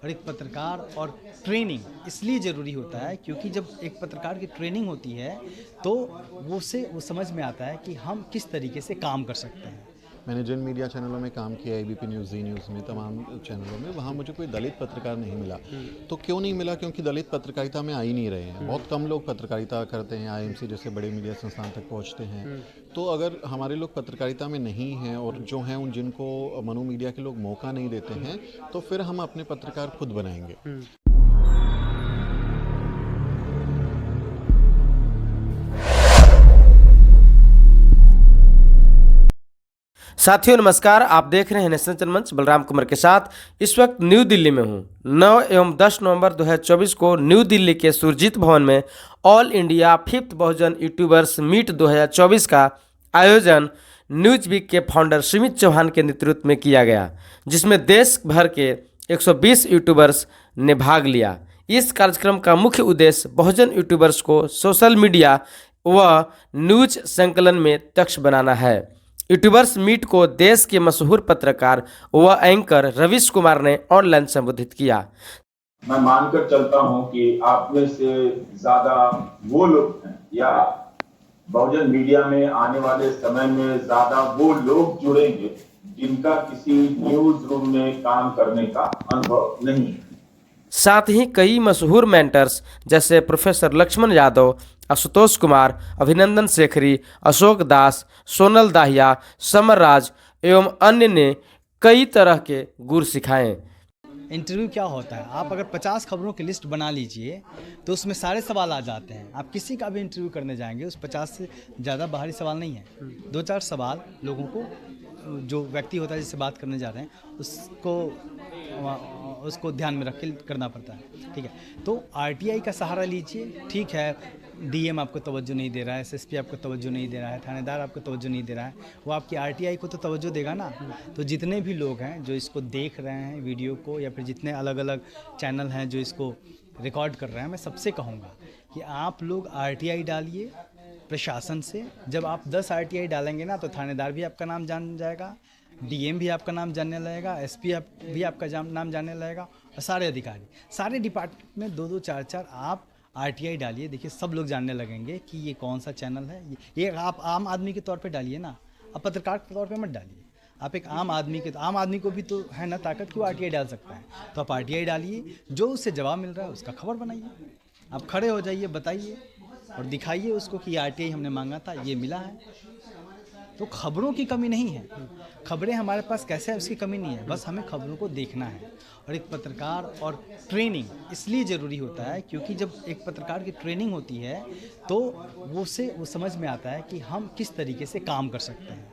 और एक पत्रकार और ट्रेनिंग इसलिए ज़रूरी होता है क्योंकि जब एक पत्रकार की ट्रेनिंग होती है तो वो समझ में आता है कि हम किस तरीके से काम कर सकते हैं। मैंने जिन मीडिया चैनलों में काम किया, एबीपी न्यूज़, जी न्यूज़ में, तमाम चैनलों में, वहाँ मुझे कोई दलित पत्रकार नहीं मिला। तो क्यों नहीं मिला? क्योंकि दलित पत्रकारिता में आ ही नहीं रहे हैं। बहुत कम लोग पत्रकारिता करते हैं, आईएमसी जैसे बड़े मीडिया संस्थान तक पहुँचते हैं। तो अगर हमारे लोग पत्रकारिता में नहीं हैं और जो हैं उन जिनको मनु मीडिया के लोग मौका नहीं देते हैं, तो फिर हम अपने पत्रकार खुद बनाएंगे। साथियों नमस्कार, आप देख रहे हैं नेशनल जनमंच बलराम कुमार के साथ। इस वक्त न्यू दिल्ली में हूं। 9 एवं 10 नवंबर 2024 को न्यू दिल्ली के सुरजीत भवन में ऑल इंडिया 5th बहुजन यूट्यूबर्स मीट 2024 का आयोजन न्यूज वीक के फाउंडर सुमित चौहान के नेतृत्व में किया गया, जिसमें देश भर के 120 यूट्यूबर्स ने भाग लिया। इस कार्यक्रम का मुख्य उद्देश्य बहुजन यूट्यूबर्स को सोशल मीडिया व न्यूज संकलन में दक्ष बनाना है। यूट्यूबर्स मीट को देश के मशहूर पत्रकार व एंकर रवीश कुमार ने ऑनलाइन संबोधित किया। मैं मानकर चलता हूं कि आप में से ज्यादा वो लोग हैं या बहुजन मीडिया में आने वाले समय में ज्यादा वो लोग जुड़ेंगे जिनका किसी न्यूज रूम में काम करने का अनुभव नहीं है। साथ ही कई मशहूर मेंटर्स जैसे प्रोफेसर लक्ष्मण यादव, आशुतोष कुमार, अभिनंदन शेखरी, अशोक दास, सोनल दाहिया, समर राज एवं अन्य ने कई तरह के गुर सिखाए। इंटरव्यू क्या होता है? आप अगर 50 खबरों की लिस्ट बना लीजिए तो उसमें सारे सवाल आ जाते हैं। आप किसी का भी इंटरव्यू करने जाएंगे, उस 50 से ज़्यादा बाहरी सवाल नहीं है। 2-4 सवाल लोगों को, जो व्यक्ति होता है जिससे बात करने जा रहे हैं, उसको ध्यान में रख के करना पड़ता है। ठीक है, तो आरटीआई का सहारा लीजिए। ठीक है, डीएम आपको तवज्जो नहीं दे रहा है, एसएसपी आपको तवज्जो नहीं दे रहा है, थानेदार आपको तवज्जो नहीं दे रहा है, वो आपकी आरटीआई को तो तवज्जो देगा ना। तो जितने भी लोग हैं जो इसको देख रहे हैं वीडियो को, या फिर जितने अलग अलग चैनल हैं जो इसको रिकॉर्ड कर रहे हैं, मैं सबसे कहूँगा कि आप लोग आरटीआई डालिए प्रशासन से। जब आप 10 आरटीआई डालेंगे ना तो थानेदार भी आपका नाम जान जाएगा, डीएम भी आपका नाम जानने लगेगा, एसपी भी आपका नाम जानने लगेगा, और सारे अधिकारी, सारे डिपार्टमेंट में 2-2, 4-4 आप आरटीआई डालिए। देखिए सब लोग जानने लगेंगे कि ये कौन सा चैनल है। ये आप आम आदमी के तौर पे डालिए ना, आप पत्रकार के तौर पे मत डालिए। आप एक आम आदमी को भी तो है ना ताकत कि वो आरटीआई डाल सकता है। तो आप आरटीआई डालिए, जो उससे जवाब मिल रहा है उसका खबर बनाइए। आप खड़े हो जाइए, बताइए और दिखाइए उसको कि आरटीआई हमने मांगा था, ये मिला है। तो खबरों की कमी नहीं है, खबरें हमारे पास कैसे है उसकी कमी नहीं है, बस हमें खबरों को देखना है। और एक पत्रकार और ट्रेनिंग इसलिए ज़रूरी होता है क्योंकि जब एक पत्रकार की ट्रेनिंग होती है तो वो समझ में आता है कि हम किस तरीके से काम कर सकते हैं।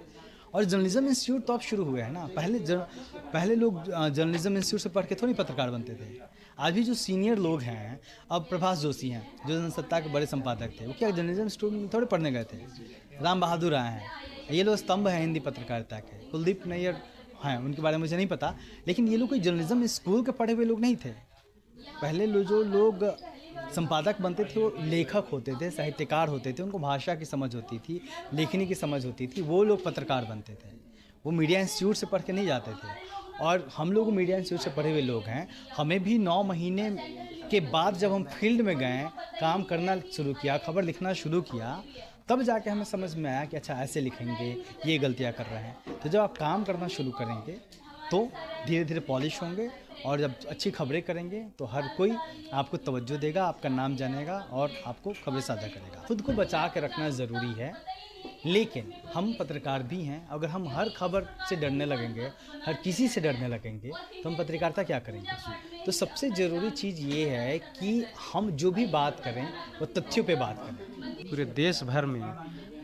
और जर्नलिज्म इंस्टीट्यूट तो अब शुरू हुए हैं ना। पहले लोग जर्नलिज्म इंस्टीट्यूट से पढ़ के थोड़ी पत्रकार बनते थे। आज भी जो सीनियर लोग हैं, अब प्रभास जोशी हैं जो जनसत्ता के बड़े संपादक थे, वो क्या जर्नलिज्म इंस्टीट्यूट में थोड़े पढ़ने गए थे? राम बहादुर आए हैं, ये लोग स्तंभ हैं हिंदी पत्रकारिता के। कुलदीप नैयर हैं, उनके बारे में मुझे नहीं पता, लेकिन ये लोग कोई जर्नलिज्म स्कूल के पढ़े हुए लोग नहीं थे। पहले जो लोग संपादक बनते थे वो लेखक होते थे, साहित्यकार होते थे, उनको भाषा की समझ होती थी, लेखनी की समझ होती थी, वो लोग पत्रकार बनते थे। वो मीडिया इंस्टीट्यूट से पढ़ के नहीं जाते थे। और हम लोग मीडिया इंस्टीट्यूट से पढ़े हुए लोग हैं। हमें भी 9 महीने के बाद जब हम फील्ड में गए, काम करना शुरू किया, खबर लिखना शुरू किया, तब जाके हमें समझ में आया कि अच्छा ऐसे लिखेंगे, ये गलतियाँ कर रहे हैं। तो जब आप काम करना शुरू करेंगे तो धीरे धीरे पॉलिश होंगे, और जब अच्छी खबरें करेंगे तो हर कोई आपको तवज्जो देगा, आपका नाम जानेगा और आपको खबरें साझा करेगा। खुद को बचा के रखना ज़रूरी है, लेकिन हम पत्रकार भी हैं। अगर हम हर खबर से डरने लगेंगे, हर किसी से डरने लगेंगे, तो हम पत्रकारिता क्या करेंगे? तो सबसे ज़रूरी चीज़ ये है कि हम जो भी बात करें वो तथ्यों पे बात करें। पूरे देश भर में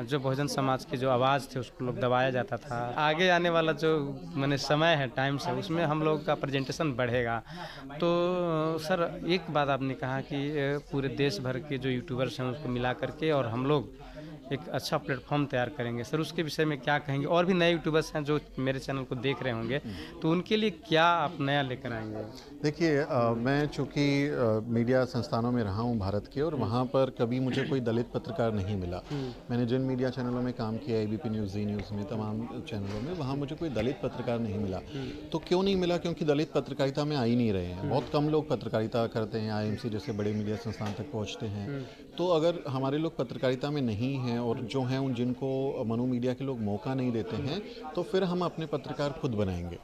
जो बहुजन समाज की जो आवाज़ थी उसको लोग दबाया जाता था। आगे आने वाला जो मैंने समय है, टाइम से, उसमें हम लोग का प्रेजेंटेशन बढ़ेगा। तो सर एक बात आपने कहा कि पूरे देश भर के जो यूट्यूबर्स हैं उसको मिला करके और हम लोग एक अच्छा प्लेटफॉर्म तैयार करेंगे। सर उसके विषय में क्या कहेंगे? और भी नए यूट्यूबर्स हैं जो मेरे चैनल को देख रहे होंगे, तो उनके लिए क्या आप नया लेकर आएंगे? देखिए मैं चूँकि मीडिया संस्थानों में रहा हूँ भारत के, और वहाँ पर कभी मुझे कोई दलित पत्रकार नहीं मिला। मैंने जिन मीडिया चैनलों में काम किया, एबीपी न्यूज़, जी न्यूज़ में, तमाम चैनलों में, वहाँ मुझे कोई दलित पत्रकार नहीं मिला। तो क्यों नहीं मिला? क्योंकि दलित पत्रकारिता में आ ही नहीं रहे हैं। बहुत कम लोग पत्रकारिता करते हैं, आईएमसी जैसे बड़े मीडिया संस्थान तक पहुँचते हैं। तो अगर हमारे लोग पत्रकारिता में नहीं हैं, और जो हैं उन जिनको मनु मीडिया के लोग मौका नहीं देते हैं, तो फिर हम अपने पत्रकार खुद बनाएंगे।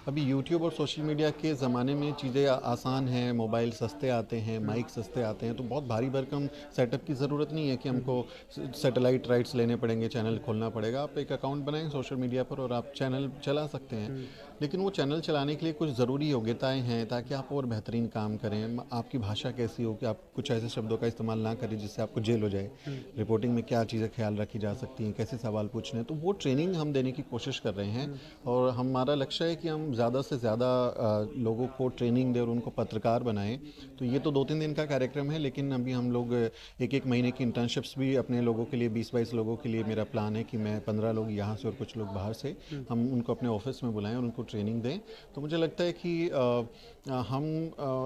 अभी यूट्यूब और सोशल मीडिया के ज़माने में चीज़ें आसान हैं, मोबाइल सस्ते आते हैं, माइक सस्ते आते हैं, तो बहुत भारी भरकम सेटअप की ज़रूरत नहीं है कि हमको सैटेलाइट राइट्स लेने पड़ेंगे, चैनल खोलना पड़ेगा। आप एक अकाउंट बनाएं सोशल मीडिया पर और आप चैनल चला सकते हैं। लेकिन वो चैनल चलाने के लिए कुछ ज़रूरी योग्यताएं हैं ताकि आप और बेहतरीन काम करें। आपकी भाषा कैसी हो कि आप कुछ ऐसे शब्दों का इस्तेमाल ना करें जिससे आपको जेल हो जाए। रिपोर्टिंग में क्या चीज़ें ख्याल रखी जा सकती हैं, कैसे सवाल पूछने हैं, तो वो ट्रेनिंग हम देने की कोशिश कर रहे हैं। और हमारा लक्ष्य है कि हम ज़्यादा से ज़्यादा लोगों को ट्रेनिंग दें और उनको पत्रकार बनाएं। तो ये तो 2-3 दिन का कार्यक्रम है, लेकिन अभी हम लोग 1-1 महीने की इंटर्नशिप्स भी अपने लोगों के लिए, 20-22 लोगों के लिए मेरा प्लान है कि मैं 15 लोग यहाँ से और कुछ लोग बाहर से, हम उनको अपने ऑफिस में बुलाएं और उनको ट्रेनिंग दें। तो मुझे लगता है कि हम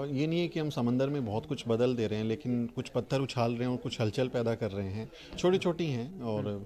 ये नहीं है कि हम समंदर में बहुत कुछ बदल दे रहे हैं, लेकिन कुछ पत्थर उछाल रहे हैं और कुछ हलचल पैदा कर रहे हैं, छोटी छोटी हैं। और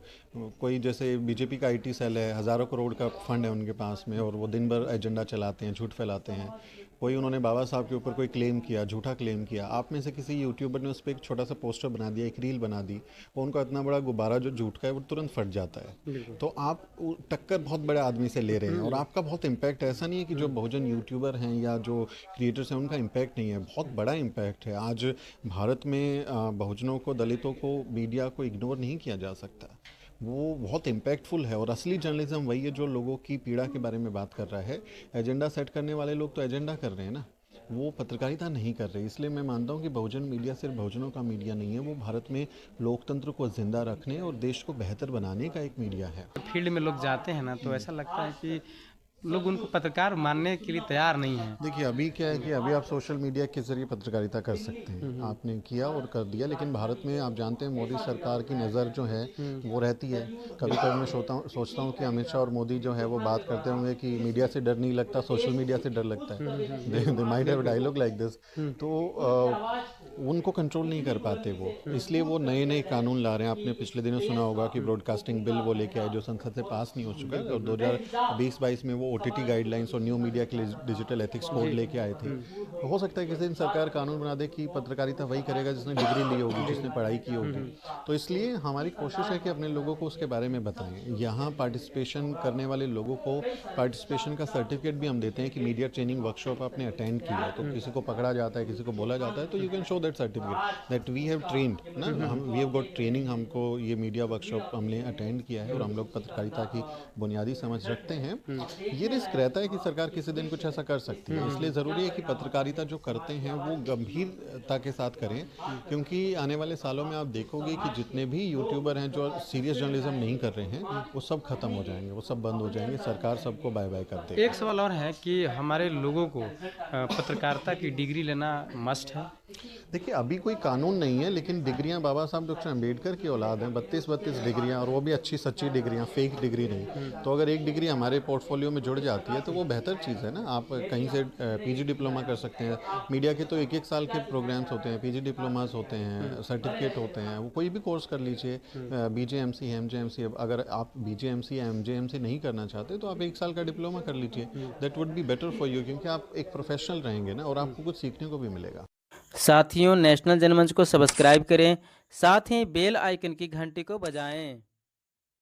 कोई जैसे बीजेपी का आईटी सेल है, हज़ारों करोड़ का फंड है उनके पास में, और वो दिन भर एजेंडा चलाते हैं, झूठ फैलाते हैं। कोई उन्होंने बाबा साहब के ऊपर कोई क्लेम किया, झूठा क्लेम किया, आप में से किसी यूट्यूबर ने उस पर एक छोटा सा पोस्टर बना दिया, एक रील बना दी, वो उनका इतना बड़ा गुब्बारा जो झूठ का है वो तुरंत फट जाता है। तो आप टक्कर बहुत बड़े आदमी से ले रहे हैं, और आपका बहुत इम्पैक्ट, ऐसा नहीं है कि जो बहुजन यूट्यूबर हैं या जो क्रिएटर्स हैं उनका इम्पैक्ट नहीं है, बहुत बड़ा इम्पैक्ट है। आज भारत में बहुजनों को, दलितों को, मीडिया को इग्नोर नहीं किया जा सकता। वो बहुत इम्पैक्टफुल है, और असली जर्नलिज्म वही है जो लोगों की पीड़ा के बारे में बात कर रहा है। एजेंडा सेट करने वाले लोग तो एजेंडा कर रहे हैं ना, वो पत्रकारिता नहीं कर रहे। इसलिए मैं मानता हूँ कि बहुजन मीडिया सिर्फ बहुजनों का मीडिया नहीं है, वो भारत में लोकतंत्र को जिंदा रखने और देश को बेहतर बनाने का एक मीडिया है। फील्ड में लोग जाते हैं ना, तो ऐसा लगता है कि लोग उनको पत्रकार मानने के लिए तैयार नहीं हैं। देखिए अभी क्या है कि अभी आप सोशल मीडिया के जरिए पत्रकारिता कर सकते हैं, आपने किया और कर दिया। लेकिन भारत में आप जानते हैं मोदी सरकार की नज़र जो है वो रहती है। कभी कभी मैं सोचता हूँ कि अमित शाह और मोदी जो है वो बात करते होंगे कि मीडिया से डर नहीं लगता, सोशल मीडिया से डर लगता है। They might have dialogue like this. तो उनको कंट्रोल नहीं कर पाते वो, इसलिए वो नए नए कानून ला रहे हैं। आपने पिछले दिनों सुना होगा कि ब्रॉडकास्टिंग बिल वो लेके आए जो संसद से पास नहीं हो चुका है, और 2020-22 में वो ओटीटी गाइडलाइंस और न्यू मीडिया के लिए डिजिटल एथिक्स कोड लेके आए थे। तो हो सकता है किसी दिन सरकार कानून बना दे कि पत्रकारिता वही करेगा जिसने डिग्री ली होगी, जिसने पढ़ाई की होगी। तो इसलिए हमारी कोशिश है कि अपने लोगों को उसके बारे में बताएं। यहाँ पार्टिसिपेशन करने वाले लोगों को पार्टिसिपेशन का सर्टिफिकेट भी हम देते हैं कि मीडिया ट्रेनिंग वर्कशॉप आपने अटेंड की है। तो किसी को पकड़ा जाता है, किसी को बोला जाता है, तो you can show that certificate that we have trained ना, हम वी हैव गॉट ट्रेनिंग। हमको ये मीडिया वर्कशॉप हमने अटेंड किया है और हम लोग पत्रकारिता की बुनियादी समझ रखते हैं। ये रिस्क रहता है कि सरकार किसी दिन कुछ ऐसा कर सकती है, इसलिए ज़रूरी है कि पत्रकारिता जो करते हैं वो गंभीरता के साथ करें, क्योंकि आने वाले सालों में आप देखोगे कि जितने भी यूट्यूबर हैं जो सीरियस जर्नलिज्म नहीं कर रहे हैं वो सब खत्म हो जाएंगे, वो सब बंद हो जाएंगे, सरकार सबको बाय बाय कर देगी। एक सवाल और है कि हमारे लोगों को पत्रकारिता की डिग्री लेना मस्ट है। देखिए अभी कोई कानून नहीं है, लेकिन डिग्रियां बाबा साहब डॉक्टर अम्बेडकर की औलाद हैं, 32 डिग्रियां, और वो भी अच्छी सच्ची डिग्रियां, फेक डिग्री नहीं। तो अगर एक डिग्री हमारे पोर्टफोलियो में जुड़ जाती है तो वो बेहतर चीज़ है ना। आप कहीं से पीजी डिप्लोमा कर सकते हैं। मीडिया के तो 1-1 साल के प्रोग्राम्स होते हैं, पीजी डिप्लोमास होते हैं, सर्टिफिकेट होते हैं, वो कोई भी कोर्स कर लीजिए। बीजेएमसी, एमजेएमसी, अगर आप बीजेएमसी या एमजेएमसी नहीं करना चाहते तो आप 1 साल का डिप्लोमा कर लीजिए, that would be better for you, क्योंकि आप एक प्रोफेशनल रहेंगे ना और आपको कुछ सीखने को भी मिलेगा। साथियों, नेशनल जनमंच को सब्सक्राइब करें, साथ ही बेल आइकन की घंटी को बजाएं।